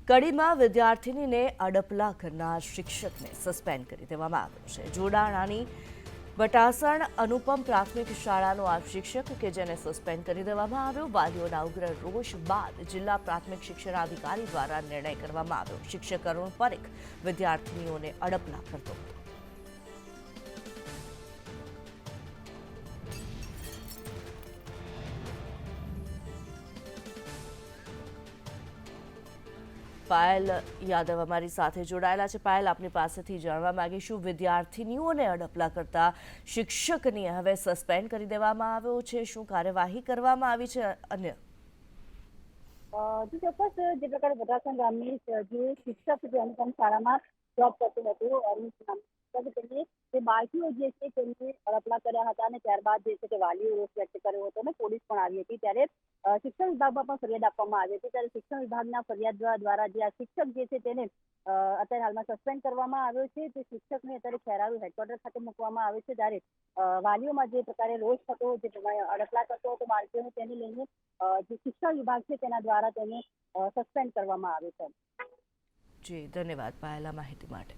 કડીમાં વિદ્યાર્થિનીને અડપલા કરનાર શિક્ષકને સસ્પેન્ડ કરી દેવામાં આવ્યો છે। જોડાણાની બટાસણ અનુપમ પ્રાથમિક શાળાનો આ શિક્ષક કે જેને સસ્પેન્ડ કરી દેવામાં આવ્યો। વાલીઓના ઉગ્ર રોષ બાદ જિલ્લા પ્રાથમિક શિક્ષણાધિકારી દ્વારા નિર્ણય કરવામાં આવ્યો। શિક્ષક અરુણ પરીખ વિદ્યાર્થીનીઓને અડપલા કરતો હતો। પાયલ યાદવ અમારી સાથે જોડાયેલા છે। પાયલ, આપની પાસેથી જાણવા માંગીશું, વિદ્યાર્થીનીઓને અડપલા કરતા શિક્ષકને હવે સસ્પેન્ડ કરી દેવામાં આવ્યો છે, શું કાર્યવાહી કરવામાં આવી છે? અન્ય ચોક્કસ જે પ્રકારે બટાસણ ગામની જે શિક્ષક જે અનુપમ શાળામાં જોબ કરતું હતું તેને જે બાળકીઓ જે છે તેમને અડપલા કર્યા હતા અને ત્યારબાદ જે છે તે વાલીઓ રોષ વ્યક્ત કર્યો હતો અને પોલીસ પણ આવી હતી। ત્યારે શિક્ષણ વિભાગમાં પણ ફરિયાદ આપવામાં આવી હતી। ત્યારે શિક્ષણ વિભાગના ફરિયાદ દ્વારા જે આ શિક્ષક જે છે તેને અત્યારે હાલમાં સસ્પેન્ડ કરવામાં આવ્યો છે। તે શિક્ષકને અત્યારે ખેરાલુ હેડક્વાર્ટર ખાતે મૂકવામાં આવ્યો છે। ત્યારે વાલીઓમાં જે પ્રકારે રોષ થતો, જે અડપલા કરતો હતો બાળકીઓને, તેને લઈને જે શિક્ષણ વિભાગ છે તેના દ્વારા તેને સસ્પેન્ડ કરવામાં આવ્યો છે। જી, ધન્યવાદ પાયલ આ માહિતી માટે।